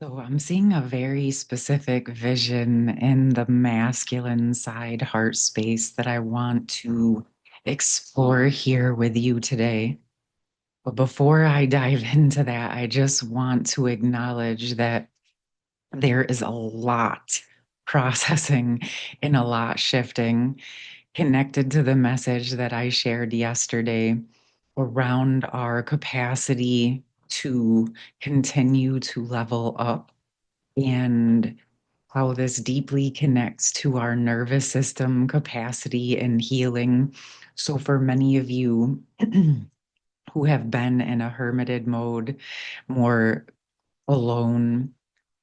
So I'm seeing a very specific vision in the masculine side heart space that I want to explore here with you today. But before I dive into that, I just want to acknowledge that there is a lot processing and a lot shifting connected to the message that I shared yesterday around our capacity to continue to level up and how this deeply connects to our nervous system capacity and healing. So, for many of you who have been in a hermited mode, more alone,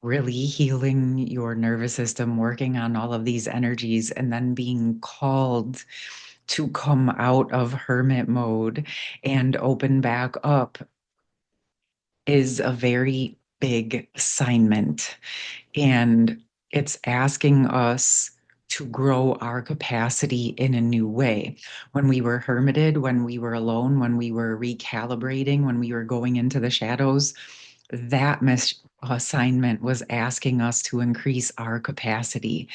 really healing your nervous system, working on all of these energies, and then being called to come out of hermit mode and open back up is a very big assignment. And it's asking us to grow our capacity in a new way. When we were hermited, when we were alone, when we were recalibrating, when we were going into the shadows, that assignment was asking us to increase our capacity.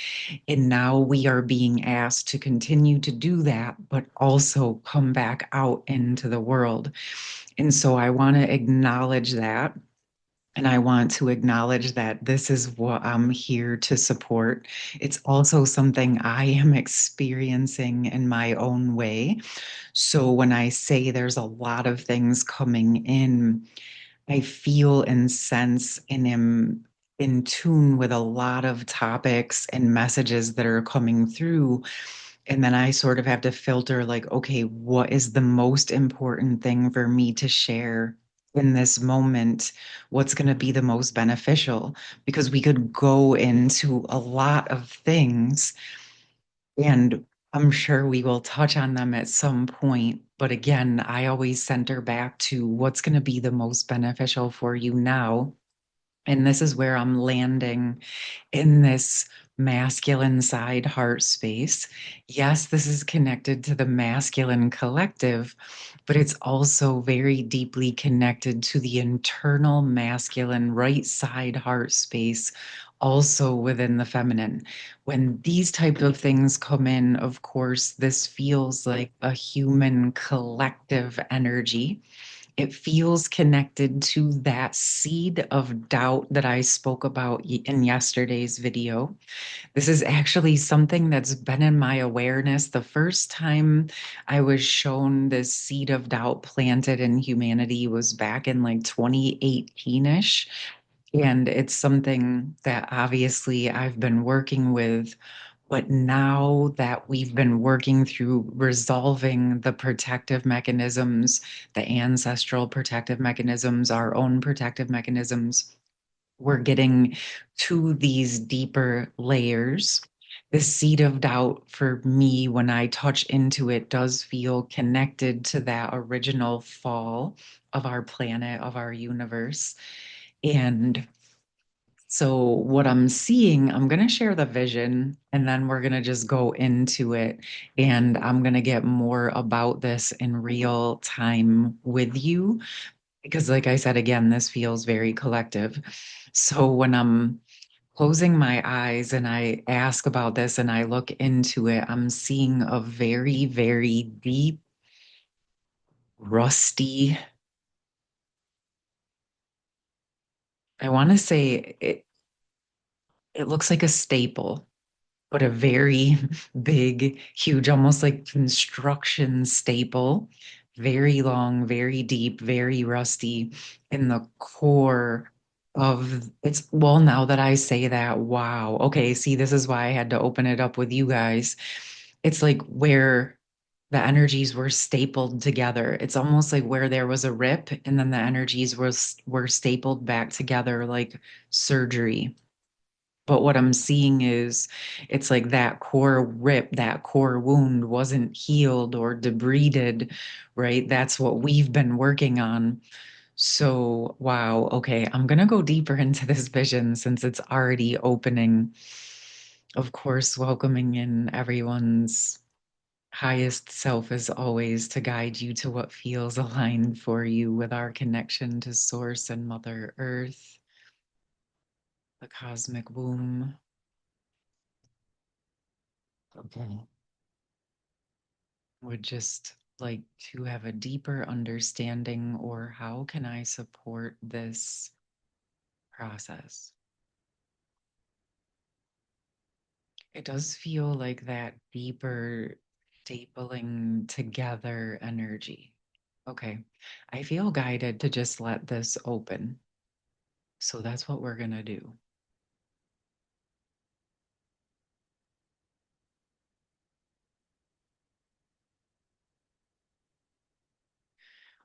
And now we are being asked to continue to do that, but also come back out into the world. And so I want to acknowledge that. And I want to acknowledge that this is what I'm here to support. It's also something I am experiencing in my own way. So when I say there's a lot of things coming in, I feel and sense and am in tune with a lot of topics and messages that are coming through. And then I sort of have to filter, like, okay, what is the most important thing for me to share in this moment? What's going to be the most beneficial? Because we could go into a lot of things, and I'm sure we will touch on them at some point. But again, I always center back to what's going to be the most beneficial for you now. And this is where I'm landing in this masculine side heart space. Yes, this is connected to the masculine collective, but it's also very deeply connected to the internal masculine right side heart space, also within the feminine. When these types of things come in, of course, this feels like a human collective energy. It feels connected to that seed of doubt that I spoke about in yesterday's video. This is actually something that's been in my awareness. The first time I was shown this seed of doubt planted in humanity was back in like 2018-ish. And it's something that obviously I've been working with. But now that we've been working through resolving the protective mechanisms, the ancestral protective mechanisms, our own protective mechanisms, we're getting to these deeper layers. The seed of doubt for me, when I touch into it, does feel connected to that original fall of our planet, of our universe. And so, what I'm seeing, I'm going to share the vision and then we're going to just go into it. And I'm going to get more about this in real time with you. Because, like I said, again, this feels very collective. So, when I'm closing my eyes and I ask about this and I look into it, I'm seeing a very, very deep, rusty, I want to say it looks like a staple, but a very big, huge, almost like construction staple, very long, very deep, very rusty in the core of it's. Well, now that I say that, wow. Okay, see, this is why I had to open it up with you guys. It's like where the energies were stapled together. It's almost like where there was a rip and then the energies were stapled back together like surgery. But what I'm seeing is it's like that core rip, that core wound wasn't healed or debrided, right? That's what we've been working on. So, wow, okay, I'm gonna go deeper into this vision since it's already opening. Of course, welcoming in everyone's highest self as always to guide you to what feels aligned for you with our connection to Source and Mother Earth. the cosmic womb. Okay. Would just like to have a deeper understanding, or how can I support this process? It does feel like that deeper stapling together energy. Okay. I feel guided to just let this open. So that's what we're going to do.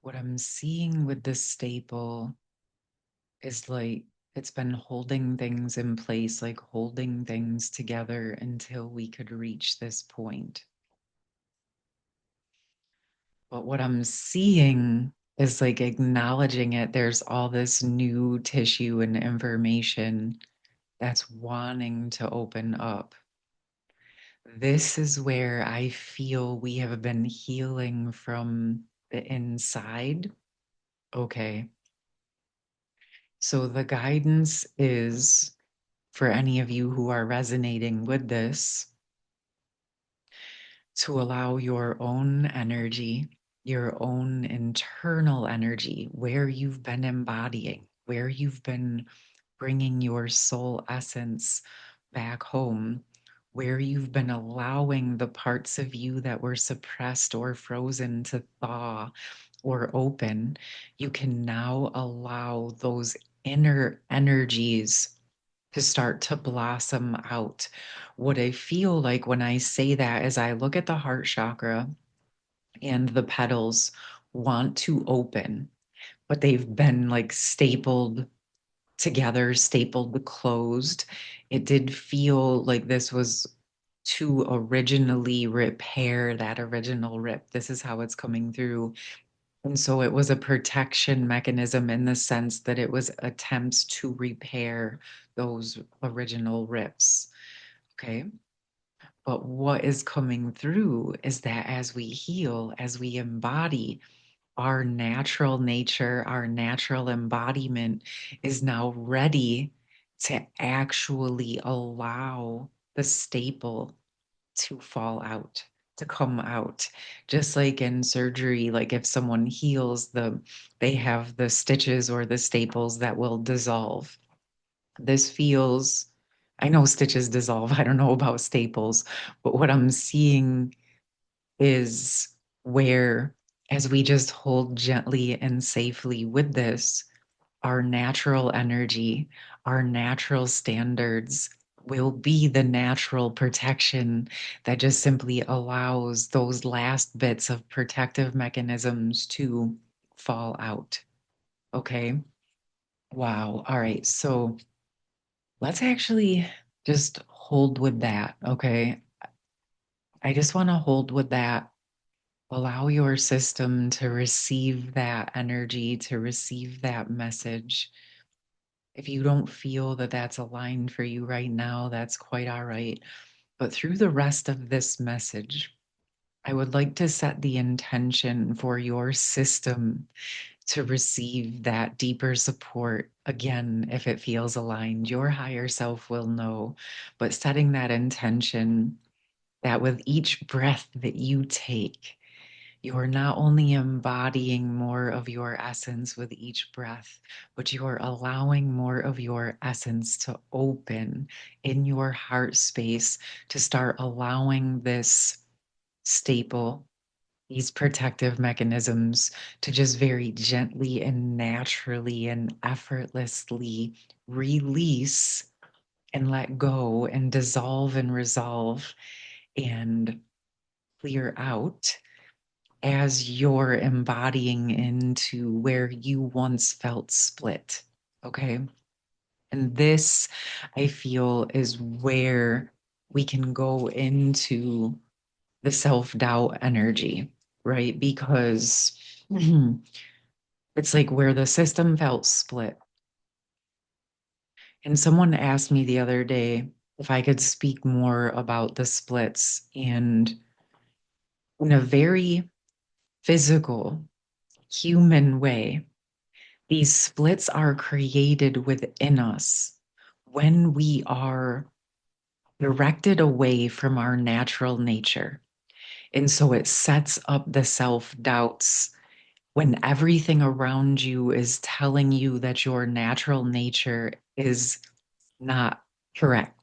What I'm seeing with this staple is like it's been holding things in place, like holding things together until we could reach this point. But what I'm seeing is like acknowledging it. There's all this new tissue and information that's wanting to open up. This is where I feel we have been healing from the inside. Okay. So the guidance is for any of you who are resonating with this to allow your own energy, your own internal energy, where you've been embodying, where you've been bringing your soul essence back home, where you've been allowing the parts of you that were suppressed or frozen to thaw or open. You can now allow those inner energies to start to blossom out. What I feel like when I say that is I look at the heart chakra and the petals want to open, but they've been like stapled together, stapled closed. It did feel like this was to originally repair that original rip. This is how it's coming through. And so it was a protection mechanism in the sense that it was attempts to repair those original rips. Okay. But what is coming through is that as we heal, as we embody our natural nature, our natural embodiment is now ready to actually allow the staple to fall out, to come out. Just like in surgery, like if someone heals, they have the stitches or the staples that will dissolve. This feels, I know stitches dissolve. I don't know about staples, but what I'm seeing is where, as we just hold gently and safely with this, our natural energy, our natural standards will be the natural protection that just simply allows those last bits of protective mechanisms to fall out. Okay. Wow. All right. So let's actually just hold with that. Okay. I just want to hold with that. Allow your system to receive that energy, to receive that message. If you don't feel that that's aligned for you right now, that's quite all right. But through the rest of this message, I would like to set the intention for your system to receive that deeper support. Again, if it feels aligned, your higher self will know. But setting that intention that with each breath that you take, you're not only embodying more of your essence with each breath, but you're allowing more of your essence to open in your heart space to start allowing this staple, these protective mechanisms to just very gently and naturally and effortlessly release and let go and dissolve and resolve and clear out as you're embodying into where you once felt split. Okay. And this, I feel, is where we can go into the self doubt energy, right? Because it's like where the system felt split. And someone asked me the other day if I could speak more about the splits, and in a very physical, human way. These splits are created within us when we are directed away from our natural nature. And so it sets up the self doubts when everything around you is telling you that your natural nature is not correct.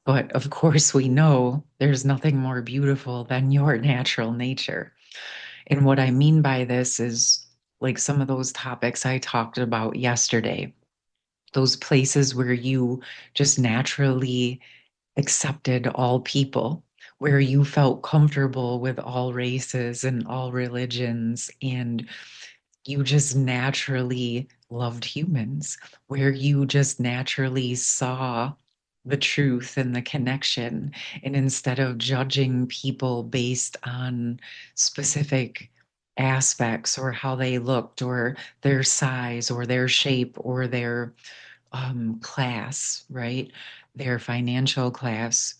But of course, we know there's nothing more beautiful than your natural nature. And what I mean by this is like some of those topics I talked about yesterday, those places where you just naturally accepted all people, where you felt comfortable with all races and all religions, and you just naturally loved humans, where you just naturally saw the truth and the connection. And instead of judging people based on specific aspects or how they looked or their size or their shape or their class, right? Their financial class,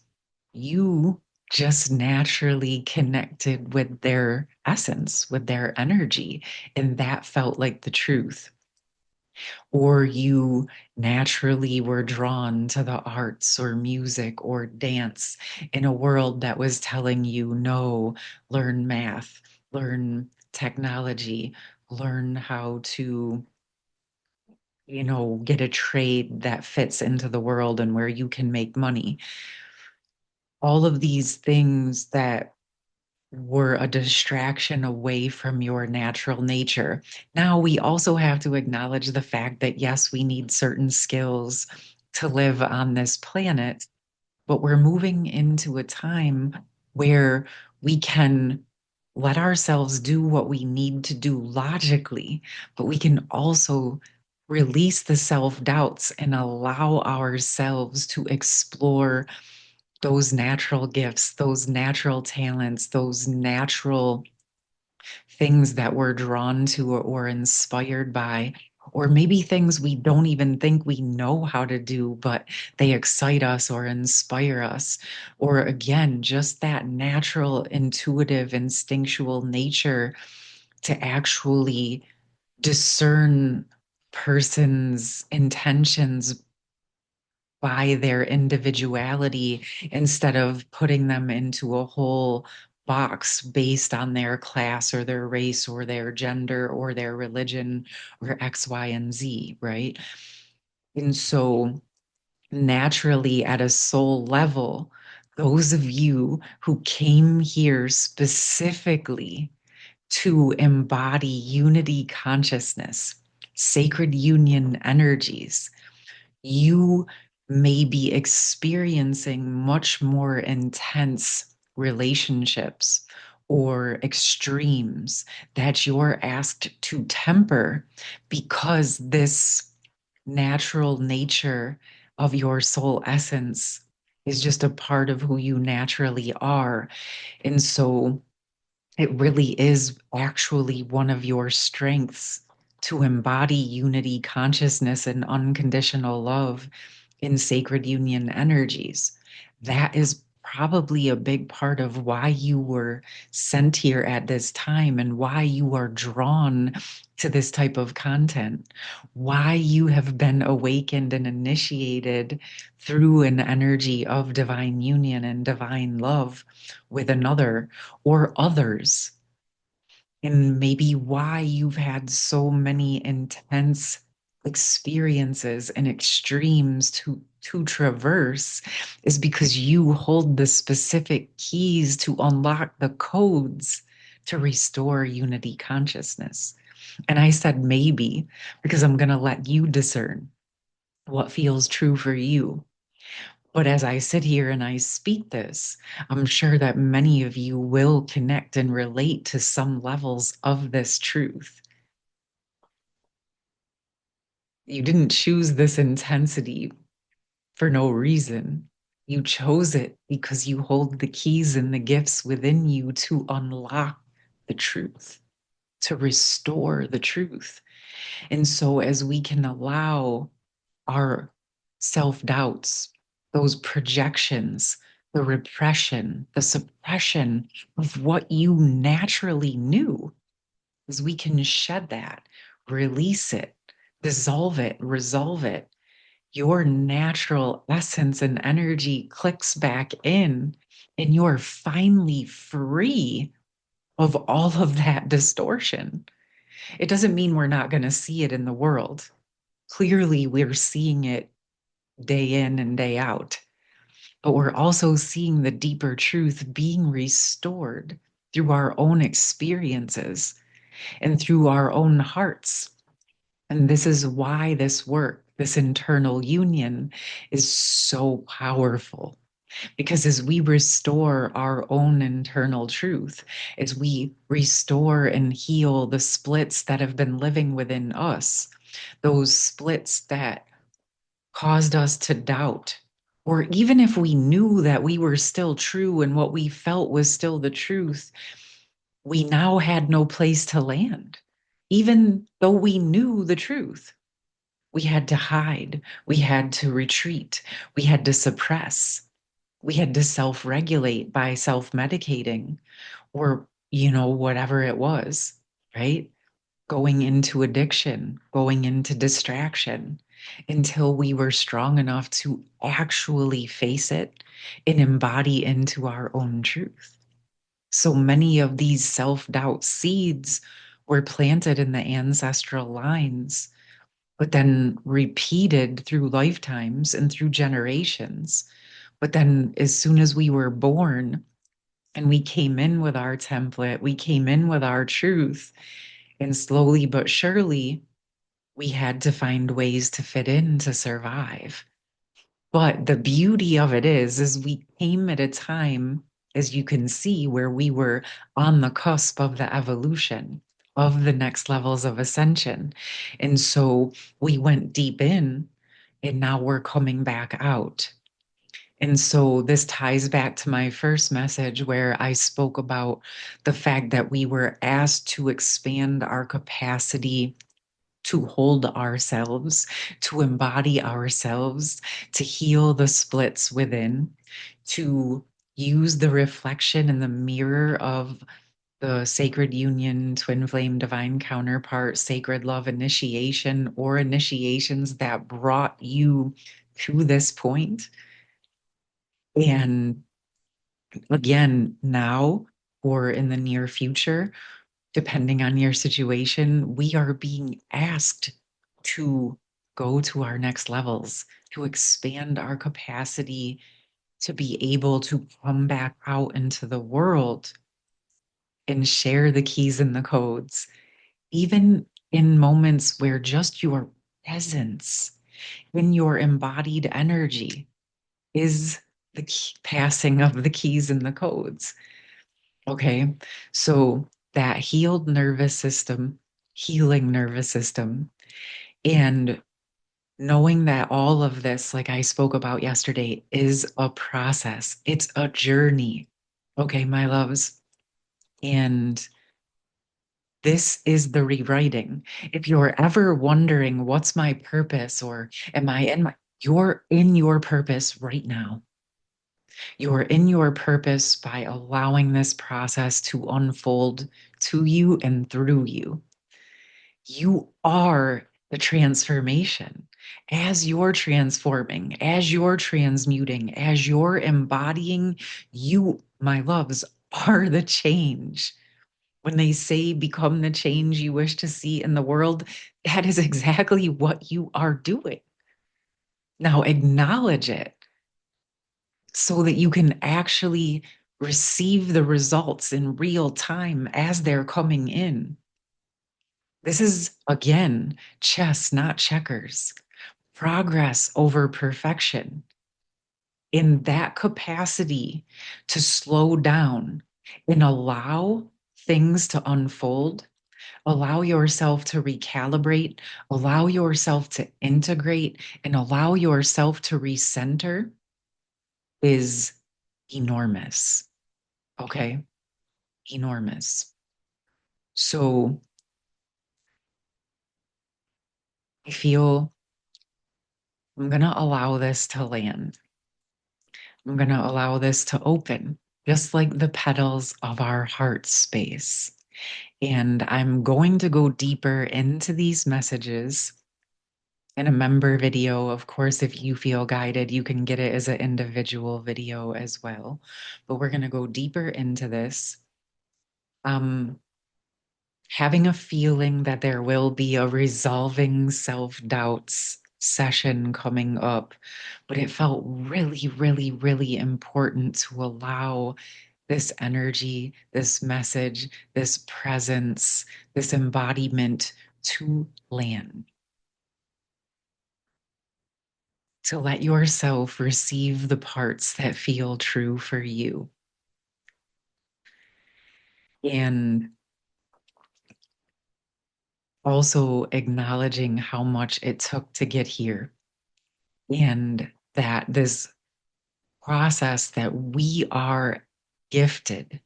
you just naturally connected with their essence, with their energy. And that felt like the truth. Or you naturally were drawn to the arts or music or dance in a world that was telling you, no, learn math, learn technology, learn how to get a trade that fits into the world and where you can make money. All of these things that were a distraction away from your natural nature. Now, we also have to acknowledge the fact that, yes, we need certain skills to live on this planet, but we're moving into a time where we can let ourselves do what we need to do logically, but we can also release the self doubts and allow ourselves to explore those natural gifts, those natural talents, those natural things that we're drawn to or inspired by, or maybe things we don't even think we know how to do, but they excite us or inspire us. Or again, just that natural, intuitive, instinctual nature to actually discern person's intentions by their individuality instead of putting them into a whole box based on their class or their race or their gender or their religion or X, Y, and Z, right? And so naturally, at a soul level, those of you who came here specifically to embody unity consciousness, sacred union energies, you may be experiencing much more intense relationships or extremes that you're asked to temper because this natural nature of your soul essence is just a part of who you naturally are. And so it really is actually one of your strengths to embody unity consciousness and unconditional love in sacred union energies. That is probably a big part of why you were sent here at this time and why you are drawn to this type of content, why you have been awakened and initiated through an energy of divine union and divine love with another or others, and maybe why you've had so many intense experiences and extremes to traverse is because you hold the specific keys to unlock the codes to restore unity consciousness. And I said maybe because I'm going to let you discern what feels true for you. But as I sit here and I speak this, I'm sure that many of you will connect and relate to some levels of this truth. You didn't choose this intensity for no reason. You chose it because you hold the keys and the gifts within you to unlock the truth, to restore the truth. And so, as we can allow our self doubts, those projections, the repression, the suppression of what you naturally knew, is we can shed that, release it, dissolve it, resolve it, your natural essence and energy clicks back in, and you're finally free of all of that distortion. It doesn't mean we're not going to see it in the world. Clearly, we're seeing it day in and day out, but we're also seeing the deeper truth being restored through our own experiences and through our own hearts. And this is why this work, this internal union, is so powerful. Because as we restore our own internal truth, as we restore and heal the splits that have been living within us, those splits that caused us to doubt, or even if we knew that we were still true and what we felt was still the truth, we now had no place to land. Even though we knew the truth, we had to hide, we had to retreat, we had to suppress, we had to self regulate by self medicating or, whatever it was, right? Going into addiction, going into distraction until we were strong enough to actually face it and embody into our own truth. So many of these self doubt seeds were planted in the ancestral lines, but then repeated through lifetimes and through generations. But then, as soon as we were born and we came in with our template, we came in with our truth, and slowly but surely, we had to find ways to fit in to survive. But the beauty of it is we came at a time, as you can see, where we were on the cusp of the evolution of the next levels of ascension. And so we went deep in, and now we're coming back out. And so this ties back to my first message where I spoke about the fact that we were asked to expand our capacity to hold ourselves, to embody ourselves, to heal the splits within, to use the reflection in the mirror of the sacred union, twin flame, divine counterpart, sacred love initiation, or initiations that brought you to this point. And again, now or in the near future, depending on your situation, we are being asked to go to our next levels, to expand our capacity to be able to come back out into the world and share the keys and the codes, even in moments where just your presence in your embodied energy is the passing of the keys and the codes. Okay. So that healed nervous system, healing nervous system, and knowing that all of this, like I spoke about yesterday, is a process, it's a journey. Okay, my loves. And this is the rewriting. If you're ever wondering, what's my purpose, or am I in my, you're in your purpose right now. You're in your purpose by allowing this process to unfold to you and through you. You are the transformation. As you're transforming, as you're transmuting, as you're embodying, you, my loves, are the change. When they say become the change you wish to see in the world, that is exactly what you are doing. Now acknowledge it so that you can actually receive the results in real time as they're coming in. This is, again, chess, not checkers. Progress over perfection. In that capacity to slow down and allow things to unfold, allow yourself to recalibrate, allow yourself to integrate, and allow yourself to recenter is enormous. Okay? Enormous. So I feel I'm going to allow this to land. I'm going to allow this to open, just like the petals of our heart space. And I'm going to go deeper into these messages in a member video. Of course, if you feel guided, you can get it as an individual video as well. But we're going to go deeper into this. Having a feeling that there will be a resolving self-doubts session coming up, but it felt really, really, really important to allow this energy, this message, this presence, this embodiment to land. To let yourself receive the parts that feel true for you. And also acknowledging how much it took to get here. And that this process that we are gifted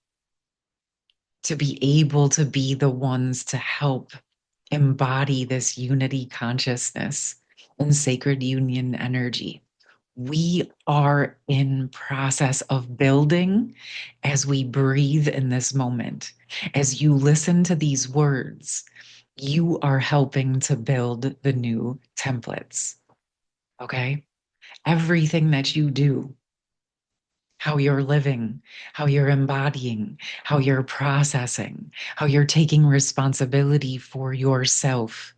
to be able to be the ones to help embody this unity consciousness and sacred union energy. We are in process of building as we breathe in this moment. As you listen to these words, you are helping to build the new templates. Okay? Everything that you do, how you're living, how you're embodying, how you're processing, how you're taking responsibility for yourself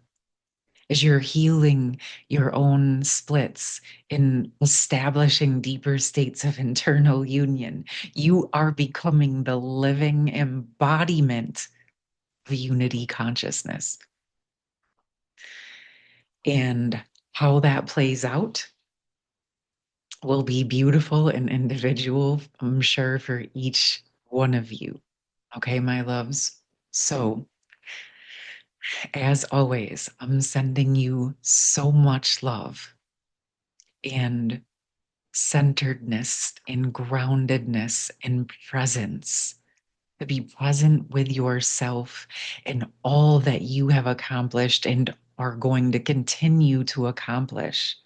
as you're healing your own splits in establishing deeper states of internal union. You are becoming the living embodiment of unity consciousness. And how that plays out will be beautiful and individual, I'm sure, for each one of you. Okay, my loves? So, as always, I'm sending you so much love and centeredness and groundedness and presence. To be present with yourself and all that you have accomplished and are going to continue to accomplish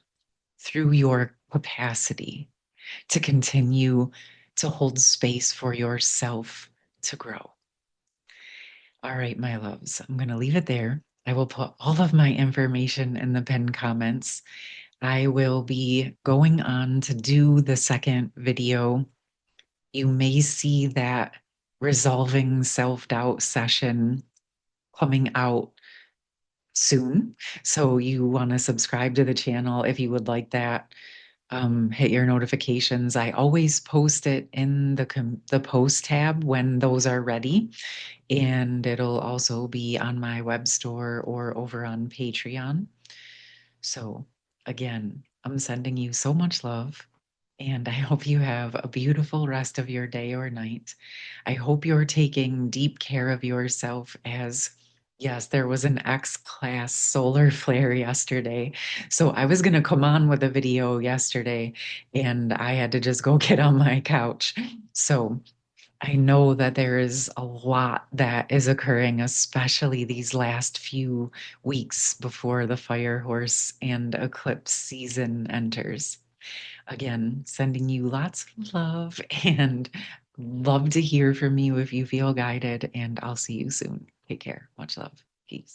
through your capacity to continue to hold space for yourself to grow. All right, my loves, I'm going to leave it there. I will put all of my information in the pinned comments. I will be going on to do the second video. You may see that resolving self-doubt session coming out soon. So you want to subscribe to the channel if you would like that. Hit your notifications. I always post it in the post tab when those are ready. And it'll also be on my web store or over on Patreon. So again, I'm sending you so much love. And I hope you have a beautiful rest of your day or night. I hope you're taking deep care of yourself as, yes, there was an X-class solar flare yesterday. So I was going to come on with a video yesterday and I had to just go get on my couch. So I know that there is a lot that is occurring, especially these last few weeks before the fire horse and eclipse season enters. Again, sending you lots of love and love to hear from you if you feel guided, and I'll see you soon. Take care. Much love. Peace.